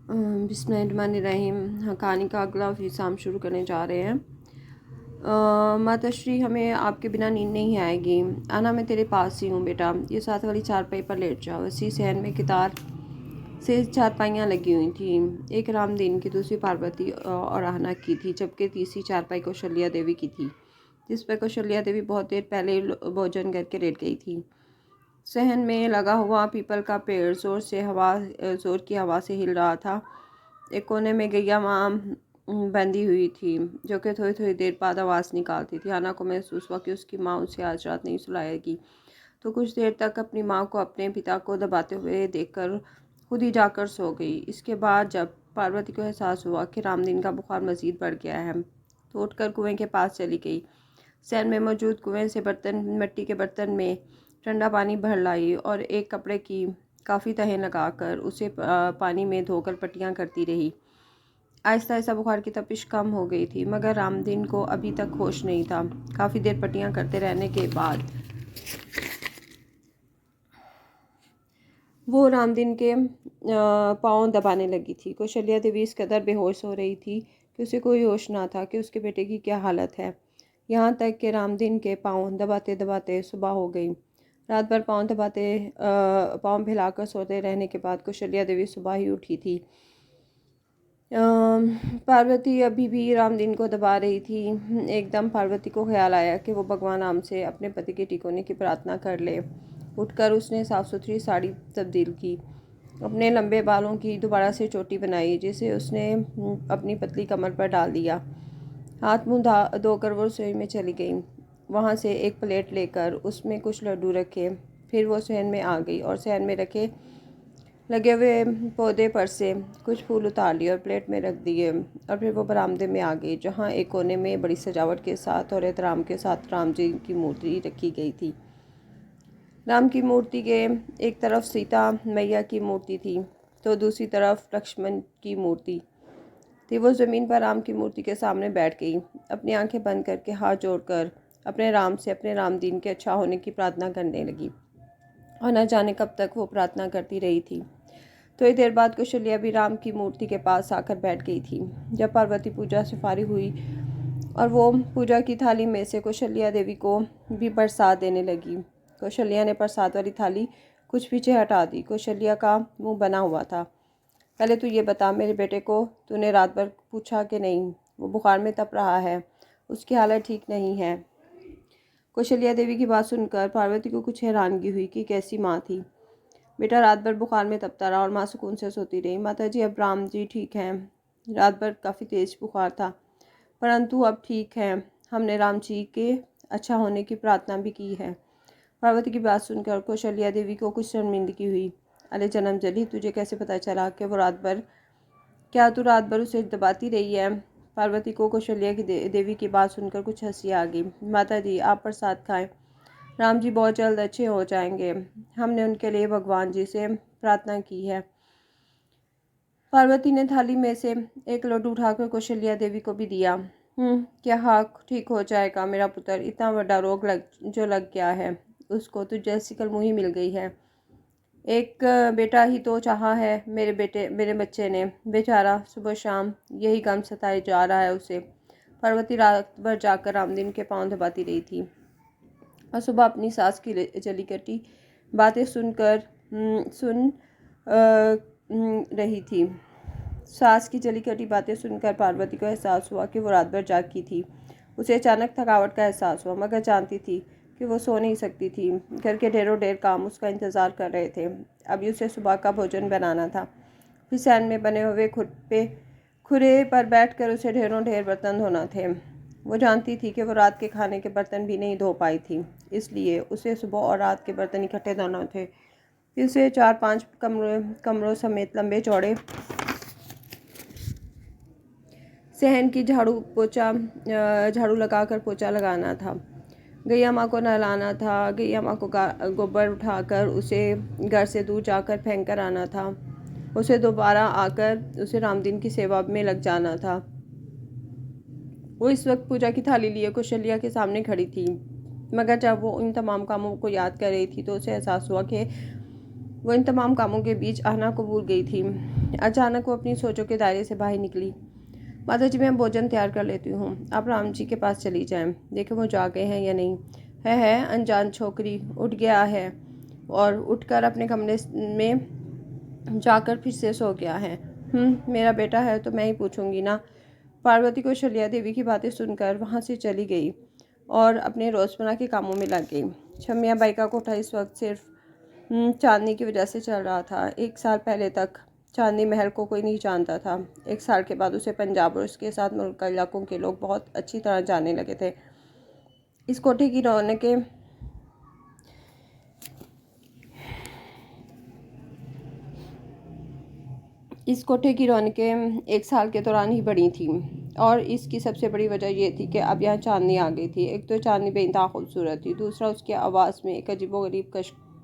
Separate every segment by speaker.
Speaker 1: बिस्मिल्लाहिर्रहमानिर्रहीम। कहानी का अगला हिस्सा हम शुरू करने जा रहे हैं। माताश्री, हमें आपके बिना नींद नहीं आएगी। आना, मैं तेरे पास ही हूँ बेटा। ये साथ वाली चारपाई पर लेट जाओ। वसी सहन में कितार से चारपाइयाँ लगी हुई थीं। एक रामदीन की, दूसरी पार्वती और आहना की थी, जबकि तीसरी चारपाई कौशल्या देवी की थी, जिस पर कौशल्या देवी बहुत देर पहले भोजन करके लेट गई थी। सहन में लगा हुआ पीपल का पेड़ जोर की हवा से हिल रहा था। एक कोने में गैया माँ बंधी हुई थी, जो कि थोड़ी थोड़ी देर बाद आवाज़ निकालती थी। आना को महसूस हुआ कि उसकी माँ उसे आज रात नहीं सुलाएगी, तो कुछ देर तक अपनी माँ को अपने पिता को दबाते हुए देखकर खुद ही जाकर सो गई। इसके बाद जब पार्वती को एहसास हुआ कि रामदीन का बुखार मज़ीद बढ़ गया है, तो उठकर कुएं के पास चली गई। सैन में मौजूद कुएं से मिट्टी के बर्तन में ठंडा पानी भर लाई और एक कपड़े की काफ़ी तहें लगाकर उसे पानी में धोकर पट्टियाँ करती रही। आहिस्ता आहिस्ता बुखार की तपिश कम हो गई थी, मगर रामदीन को अभी तक होश नहीं था। काफ़ी देर पट्टियाँ करते रहने के बाद वो रामदीन के पाँव दबाने लगी थी। कौशल्या देवी इस कदर बेहोश हो रही थी कि उसे कोई होश ना था कि उसके बेटे की क्या हालत है। यहाँ तक कि रामदीन के पाँव दबाते दबाते सुबह हो गई। रात भर पाँव फैलाकर सोते रहने के बाद कौशल्या देवी सुबह ही उठी थी। पार्वती अभी भी रामदीन को दबा रही थी। एकदम पार्वती को ख्याल आया कि वो भगवान राम से अपने पति के ठीक होने की प्रार्थना कर ले। उठकर उसने साफ़ सुथरी साड़ी तब्दील की, अपने लंबे बालों की दोबारा से चोटी बनाई, जिसे उसने अपनी पतली कमर पर डाल दिया। हाथ मुँह धोकर वो रसोई में चली गई। वहाँ से एक प्लेट लेकर उसमें कुछ लड्डू रखे। फिर वो सहन में आ गई और सहन में लगे हुए पौधे पर से कुछ फूल उतार लिए और प्लेट में रख दिए। और फिर वो बरामदे में आ गई, जहाँ एक कोने में बड़ी सजावट के साथ और एहतराम के साथ राम जी की मूर्ति रखी गई थी। राम की मूर्ति के एक तरफ सीता मैया की मूर्ति थी, तो दूसरी तरफ लक्ष्मण की मूर्ति थी। वो ज़मीन पर राम की मूर्ति के सामने बैठ गई, अपनी आंखें बंद करके हाथ जोड़कर अपने राम से अपने रामदीन के अच्छा होने की प्रार्थना करने लगी। और न जाने कब तक वो प्रार्थना करती रही थी। थोड़ी देर बाद कौशल्या भी राम की मूर्ति के पास आकर बैठ गई थी। जब पार्वती पूजा से फारिग हुई और वो पूजा की थाली में से कौशल्या देवी को भी प्रसाद देने लगी, कौशल्या ने प्रसाद वाली थाली कुछ पीछे हटा दी। कौशल्या का मुंह बना हुआ था। पहले तू ये बता, मेरे बेटे को तूने रात भर पूछा कि नहीं? वो बुखार में तप रहा है, उसकी हालत ठीक नहीं है। कौशल्या देवी की बात सुनकर पार्वती को कुछ हैरानगी हुई कि कैसी माँ थी। बेटा रात भर बुखार में तपता रहा और माँ सुकून से सोती रही। माता जी, अब राम जी ठीक हैं। रात भर काफ़ी तेज बुखार था, परंतु अब ठीक है। हमने राम जी के अच्छा होने की प्रार्थना भी की है। पार्वती की बात सुनकर कौशल्या देवी को कुछ शर्मिंदगी हुई। अरे जन्म जली, तुझे कैसे पता चला कि वो क्या तू रात भर उसे दबाती रही है? पार्वती को कौशल्या की देवी की बात सुनकर कुछ हंसी आ गई। माता जी, आप प्रसाद खाएं, राम जी बहुत जल्द अच्छे हो जाएंगे। हमने उनके लिए भगवान जी से प्रार्थना की है। पार्वती ने थाली में से एक लड्डू उठाकर कौशल्या देवी को भी दिया। क्या हाँ ठीक हो जाएगा मेरा पुत्र? इतना बड़ा रोग जो लग गया है उसको, तो जैसी कल मुँह ही मिल गई है। एक बेटा ही तो चाहा है मेरे बच्चे ने, बेचारा सुबह शाम यही गम सताए जा रहा है उसे। पार्वती रात भर जाकर रामदीन के पाँव दबाती रही थी और सुबह अपनी सास की चली कटी बातें सुन रही थी। सास की चली कटी बातें सुनकर पार्वती को एहसास हुआ कि वो रात भर जागी थी। उसे अचानक थकावट का एहसास हुआ, मगर जानती थी कि वो सो नहीं सकती थी। घर के ढेरों ढेर काम उसका इंतज़ार कर रहे थे। अभी उसे सुबह का भोजन बनाना था। फिर सैन में बने हुए खुरे पर बैठकर उसे ढेरों ढेर बर्तन धोना थे। वो जानती थी कि वो रात के खाने के बर्तन भी नहीं धो पाई थी, इसलिए उसे सुबह और रात के बर्तन इकट्ठे धोने थे। फिर उसे 4-5 कमरों समेत लंबे चौड़े सहन की झाड़ू लगाकर पोछा लगाना था। गैया माँ को नहलाना था। गैया माँ को गोबर उठाकर उसे घर से दूर जाकर फेंक कर आना था। उसे दोबारा आकर उसे रामदीन की सेवा में लग जाना था। वो इस वक्त पूजा की थाली लिए कौशल्या के सामने खड़ी थी, मगर जब वो इन तमाम कामों को याद कर रही थी तो उसे एहसास हुआ कि वो इन तमाम कामों के बीच आना को भूल गई थी। अचानक वो अपनी सोचों के दायरे से बाहर निकली। माता जी, मैं भोजन तैयार कर लेती हूँ, आप राम जी के पास चली जाएं, देखें वो जागे हैं या नहीं। है अनजान छोकरी उठ गया है और उठकर अपने कमरे में जाकर फिर से सो गया है। मेरा बेटा है तो मैं ही पूछूंगी ना। पार्वती को शल्या देवी की बातें सुनकर वहाँ से चली गई और अपने रोज़मर्रा के कामों में लग गई। छमिया बाई का कोठा इस वक्त सिर्फ चांदनी की वजह से चल रहा था। 1 साल पहले तक चांदनी महल को कोई नहीं जानता था। 1 साल के बाद उसे पंजाब और उसके साथ मुल्क के इलाकों के लोग बहुत अच्छी तरह जानने लगे थे। इस कोठे की रौनकें इस कोठे की रौनकें 1 साल के दौरान ही बढ़ी थी और इसकी सबसे बड़ी वजह यह थी कि अब यहाँ चांदनी आ गई थी। एक तो चांदनी बेइंतहा खूबसूरत थी, दूसरा उसकी आवाज़ में एक अजीबोगरीब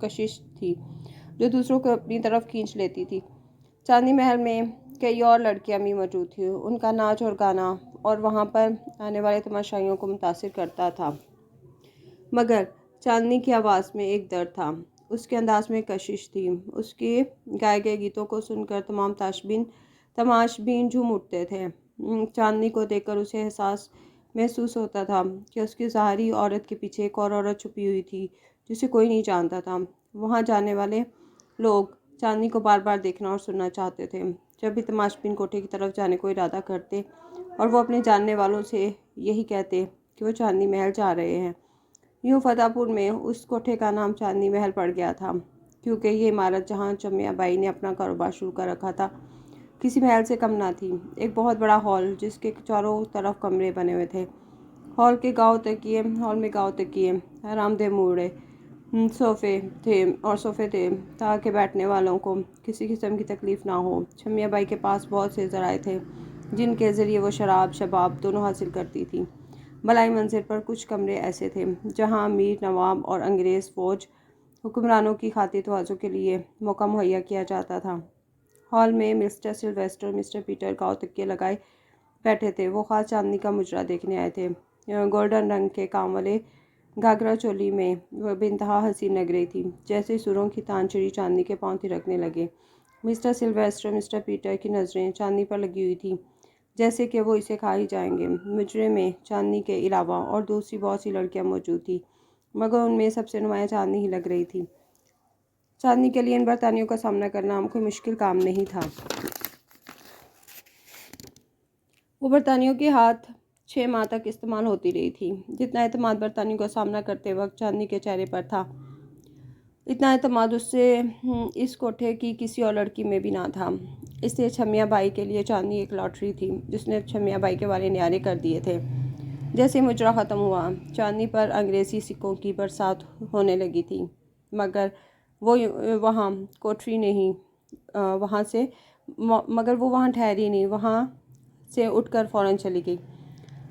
Speaker 1: कशिश थी जो दूसरों को अपनी तरफ खींच लेती थी। चांदनी महल में कई और लड़कियां भी मौजूद थीं। उनका नाच और गाना और वहाँ पर आने वाले तमाशाइयों को मुतासिर करता था, मगर चांदनी की आवाज़ में एक दर्द था, उसके अंदाज में कशिश थी। उसके गाए गए गीतों को सुनकर तमाम तमाशबीन झूम उठते थे। चांदनी को देखकर उसे एहसास महसूस होता था कि उसकी ज़ाहरी औरत के पीछे एक और औरत छुपी हुई थी जिसे कोई नहीं जानता था। वहाँ जाने वाले लोग चांदनी को बार बार देखना और सुनना चाहते थे। जब भी तमाशबीन कोठे की तरफ जाने को इरादा करते और वो अपने जानने वालों से यही कहते कि वो चांदनी महल जा रहे हैं। यूँ फतेहपुर में उस कोठे का नाम चांदनी महल पड़ गया था, क्योंकि ये इमारत जहाँ छमिया बाई ने अपना कारोबार शुरू कर रखा था किसी महल से कम ना थी। एक बहुत बड़ा हॉल जिसके चारों तरफ कमरे बने हुए थे। हॉल में गाँव तकिए, आरामदेह मूढ़े सोफ़े थे ताकि बैठने वालों को किसी किस्म की तकलीफ़ ना हो। छमिया बाई के पास बहुत से ज़राए थे जिनके ज़रिए वो शबाब दोनों हासिल करती थी। बलाई मंजिल पर कुछ कमरे ऐसे थे जहां अमीर, नवाब और अंग्रेज़ फ़ौज हुक्मरानों की खातिर तवाज़ुन के लिए मौका मुहैया किया जाता था। हॉल में मिस्टर सिल्वेस्टर और मिस्टर पीटर गाँव तकिए लगाए बैठे थे। वो ख़ास चांदनी का मुजरा देखने आए थे। गोल्डन रंग के काम वाले घाघरा चोली में वह बेइंतहा हसीन लग रही थी। जैसे सुरों की तान चिड़ी चांदनी के पांव थिरकने लगे। मिस्टर सिल्वेस्टर, मिस्टर पीटर की नज़रें चांदनी पर लगी हुई थी, जैसे कि वो इसे खा ही जाएंगे। मुजरे में चांदनी के अलावा और दूसरी बहुत सी लड़कियां मौजूद थी, मगर उनमें सबसे नुमाया चांदनी ही लग रही थी। चांदनी के लिए इन बरतानियों का सामना करना कोई मुश्किल काम नहीं था। वो बरतानियों के हाथ 6 माह तक इस्तेमाल होती रही थी। जितना एतमाद बरतानियों का सामना करते वक्त चांदनी के चेहरे पर था, इतना एतमाद उससे इस कोठे की किसी और लड़की में भी ना था। इसलिए छमिया बाई के लिए चांदनी एक लॉटरी थी जिसने छमिया बाई के वाले न्यारे कर दिए थे। जैसे मुजरा ख़त्म हुआ, चांदनी पर अंग्रेज़ी सिक्कों की बरसात होने लगी थी, मगर वो वहाँ कोठरी नहीं वहाँ से मगर वो वहाँ ठहरी नहीं, वहाँ से उठकर फ़ौरन चली गई।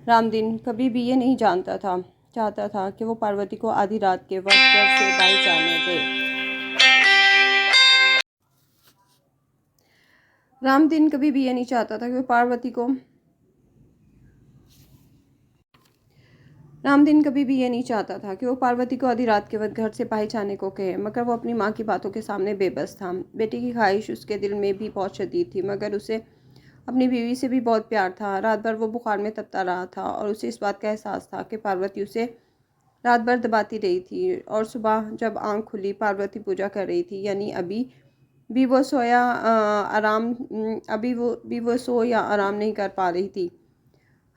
Speaker 1: रामदीन कभी भी ये नहीं चाहता था कि वो पार्वती को आधी रात के वक्त घर से बाहर जाने दे। रामदीन कभी भी ये नहीं चाहता था कि वो पार्वती को रामदीन कभी भी ये नहीं चाहता था कि वो पार्वती को आधी रात के वक्त घर से बाहर जाने को कहे, मगर वो अपनी माँ की बातों के सामने बेबस था। बेटी की ख्वाहिश उसके दिल में भी बहुत शदीद थी, मगर उसे अपनी बीवी से भी बहुत प्यार था। रात भर वो बुखार में तपता रहा था और उसे इस बात का एहसास था कि पार्वती उसे रात भर दबाती रही थी। और सुबह जब आंख खुली, पार्वती पूजा कर रही थी, यानी भी वो सो या आराम नहीं कर पा रही थी।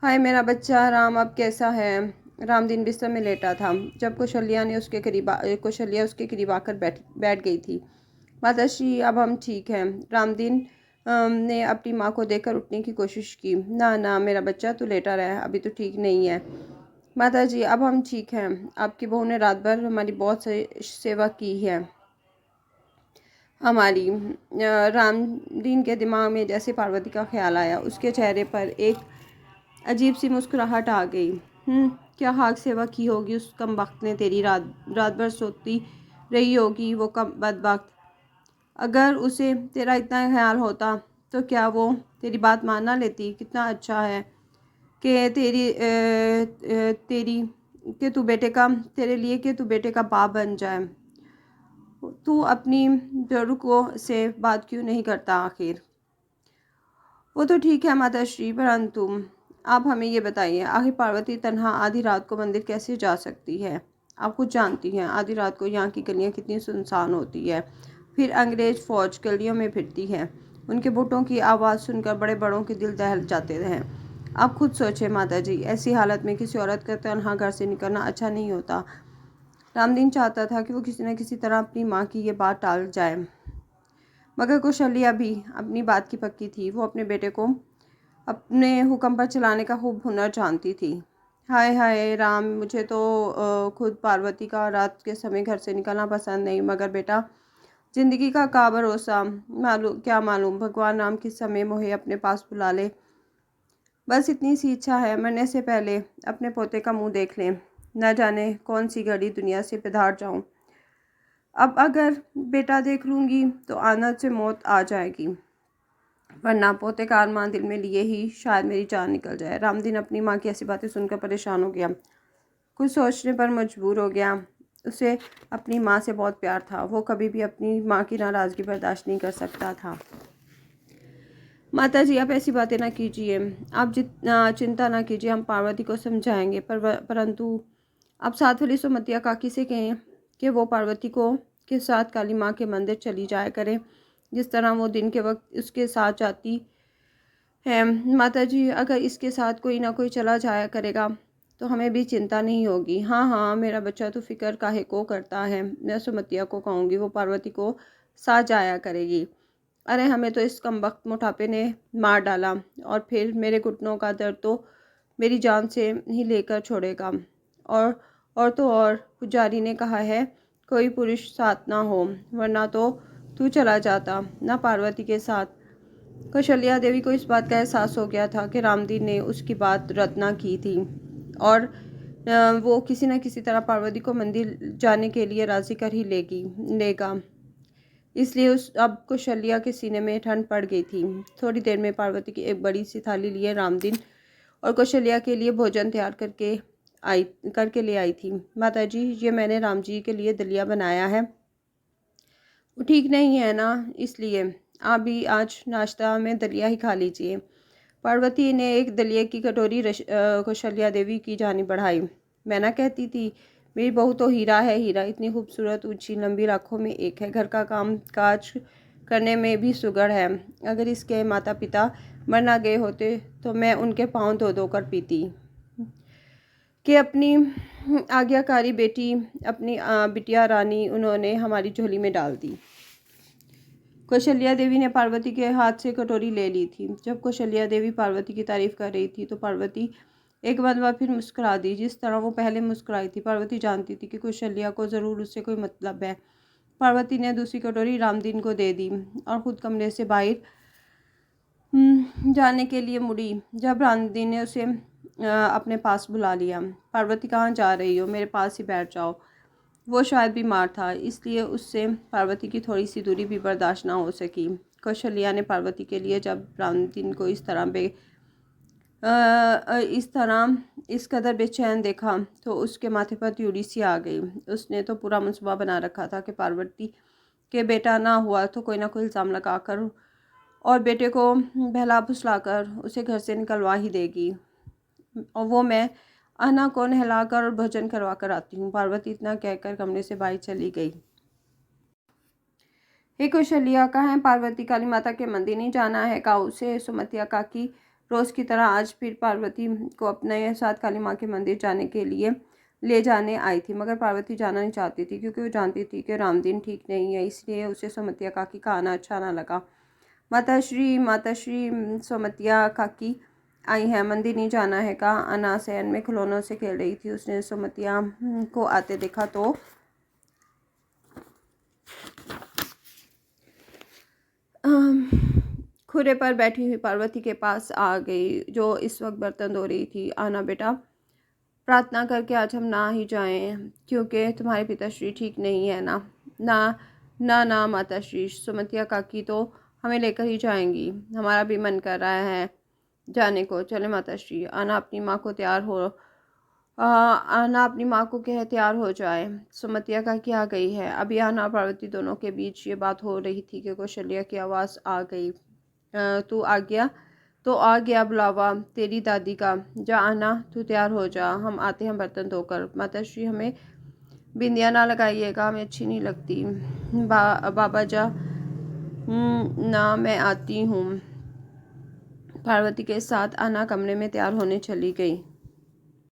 Speaker 1: हाय मेरा बच्चा राम, अब कैसा है? रामदीन बिस्तर में लेटा था जब कौशल्या उसके करीब आकर बैठ गई थी। माताश्री, अब हम ठीक हैं। रामदीन ने अपनी माँ को देखकर उठने की कोशिश की। ना ना मेरा बच्चा, तू लेटा रहा, अभी तो ठीक नहीं है। माताजी, अब हम ठीक हैं। आपकी बहू ने रात भर हमारी बहुत सेवा की है। हमारी रामदीन के दिमाग में जैसे पार्वती का ख्याल आया, उसके चेहरे पर एक अजीब सी मुस्कुराहट आ गई। क्या हाक सेवा की होगी उस कम वक्त ने तेरी? रात भर सोती रही होगी वो कम बदबख्त। अगर उसे तेरा इतना ख्याल होता तो क्या वो तेरी बात मान ना लेती? कितना अच्छा है कि तेरे लिए कि तू बेटे का बाप बन जाए। तू अपनी बुजुर्गों से बात क्यों नहीं करता आखिर? वो तो ठीक है माताश्री, परंतु आप हमें ये बताइए, आखिर पार्वती तन्हा आधी रात को मंदिर कैसे जा सकती है? आप खुद जानती हैं आधी रात को यहाँ की गलियाँ कितनी सुनसान होती है। फिर अंग्रेज फौज गलियों में फिरती है। उनके बुटों की आवाज़ सुनकर बड़े बड़ों के दिल दहल जाते हैं। आप खुद सोचें माता जी, ऐसी हालत में किसी औरत का तन्हा घर से निकलना अच्छा नहीं होता। रामदीन चाहता था कि वो किसी न किसी तरह अपनी माँ की ये बात टाल जाए, मगर कौशल्या भी अपनी बात की पक्की थी। वो अपने बेटे को अपने हुक्म पर चलाने का खूब हुनर जानती थी। हाय हाय राम, मुझे तो खुद पार्वती का रात के समय घर से निकलना पसंद नहीं, मगर बेटा जिंदगी का का भरोसा, मालूम क्या मालूम भगवान राम किस समय मोहे अपने पास बुला ले। बस इतनी सी इच्छा है, मरने से पहले अपने पोते का मुंह देख लें। न जाने कौन सी घड़ी दुनिया से पिधार जाऊं। अब अगर बेटा देख लूँगी तो आनत से मौत आ जाएगी, वरना पोते का अरमान दिल में लिए ही शायद मेरी जान निकल जाए। रामदीन अपनी माँ की ऐसी बातें सुनकर परेशान हो गया, कुछ सोचने पर मजबूर हो गया। उसे अपनी माँ से बहुत प्यार था। वो कभी भी अपनी माँ की नाराज़गी बर्दाश्त नहीं कर सकता था। माता जी, आप ऐसी बातें ना कीजिए, आप जितना चिंता ना कीजिए, हम पार्वती को समझाएंगे। परंतु आप साथ वाली सुमतिया काकी से कहें कि वो पार्वती को के साथ काली माँ के मंदिर चली जाया करें, जिस तरह वो दिन के वक्त उसके साथ जाती है। माता जी, अगर इसके साथ कोई ना कोई चला जाया करेगा तो हमें भी चिंता नहीं होगी। हाँ हाँ, मेरा बच्चा तो फिक्र काहे को करता है। मैं सुमतिया को कहूँगी वो पार्वती को साथ जाया करेगी। अरे हमें तो इस कमबख्त मोटापे ने मार डाला, और फिर मेरे घुटनों का दर्द तो मेरी जान से ही लेकर छोड़ेगा। और तो और पुजारी ने कहा है कोई पुरुष साथ ना हो, वरना तो तू चला जाता ना पार्वती के साथ। कौशल्या देवी को इस बात का एहसास हो गया था कि रामदीन ने उसकी बात रद्द ना की थी, और वो किसी न किसी तरह पार्वती को मंदिर जाने के लिए राज़ी कर ही लेगा। इसलिए उस अब कौशल्या के सीने में ठंड पड़ गई थी। थोड़ी देर में पार्वती की एक बड़ी सी थाली लिए रामदीन और कौशल्या के लिए भोजन तैयार करके ले आई थी। माता जी, ये मैंने राम जी के लिए दलिया बनाया है। वो ठीक नहीं है ना, इसलिए आप भी आज नाश्ता में दलिया ही खा लीजिए। पार्वती ने एक दलिया की कटोरी कौशल्या देवी की जानी बढ़ाई। मैं ना कहती थी मेरी बहू तो हीरा है, हीरा इतनी खूबसूरत, ऊंची लंबी आँखों में एक है, घर का काम काज करने में भी सुगड़ है। अगर इसके माता पिता मर ना गए होते तो मैं उनके पाँव धो धो कर पीती कि अपनी आज्ञाकारी बेटी, अपनी बिटिया रानी उन्होंने हमारी झोली में डाल दी। कौशल्या देवी ने पार्वती के हाथ से कटोरी ले ली थी। जब कौशल्या देवी पार्वती की तारीफ कर रही थी तो पार्वती एक मरतबा फिर मुस्कुरा दी, जिस तरह वो पहले मुस्कुराई थी। पार्वती जानती थी कि कौशल्या को ज़रूर उससे कोई मतलब है। पार्वती ने दूसरी कटोरी रामदीन को दे दी और खुद कमरे से बाहर जाने के लिए मुड़ी, जब रामदीन ने उसे अपने पास बुला लिया। पार्वती, कहाँ जा रही हो? मेरे पास ही बैठ जाओ। वो शायद बीमार था, इसलिए उससे पार्वती की थोड़ी सी दूरी भी बर्दाश्त ना हो सकी। कौशल्या ने पार्वती के लिए जब रामदीन को इस कदर बेचैन देखा तो उसके माथे पर त्योड़ी सी आ गई। उसने तो पूरा मंसूबा बना रखा था कि पार्वती के बेटा ना हुआ तो कोई ना कोई इल्ज़ाम लगाकर और बेटे को बहला फुसलाकर उसे घर से निकलवा ही देगी, और वो मैं अन्ना को नहलाकर और भोजन करवा कर आती हूँ। पार्वती इतना कहकर कमरे से बाहर चली गई। हे कौशल्या, कहाँ है पार्वती? काली माता के मंदिर नहीं जाना है का उसे? सुमतिया काकी रोज़ की तरह आज फिर पार्वती को अपने साथ काली माँ के मंदिर जाने के लिए ले जाने आई थी, मगर पार्वती जाना नहीं चाहती थी क्योंकि वो जानती थी कि रामदीन ठीक नहीं है, इसलिए उसे सुमतिया काकी का आना अच्छा ना लगा। माताश्री, सुमतिया काकी आई हैं, मंदिर नहीं जाना है का? अना सैन में खिलौनों से खेल रही थी। उसने सुमतिया को आते देखा तो खुरे पर बैठी हुई पार्वती के पास आ गई, जो इस वक्त बर्तन धो रही थी। आना बेटा, प्रार्थना करके आज हम ना ही जाएं, क्योंकि तुम्हारे पिताश्री ठीक नहीं है ना। ना ना ना माताश्री, सुमतिया काकी तो हमें लेकर ही जाएंगी, हमारा भी मन कर रहा है जाने को। चले माताश्री। आना अपनी माँ को तैयार आना अपनी माँ को कहे तैयार हो जाए। सुमतिया का क्या गई है। अभी आना और पार्वती दोनों के बीच ये बात हो रही थी कि कौशल्या की आवाज़ आ गई। तू आ गया? तो आ गया बुलावा तेरी दादी का। जा आना, तू तैयार हो जा, हम आते हैं बर्तन धोकर। माताश्री हमें बिंदिया ना लगाइएगा, हमें अच्छी नहीं लगती। बाबा जा। ना मैं आती हूँ। पार्वती के साथ आना कमरे में तैयार होने चली गई।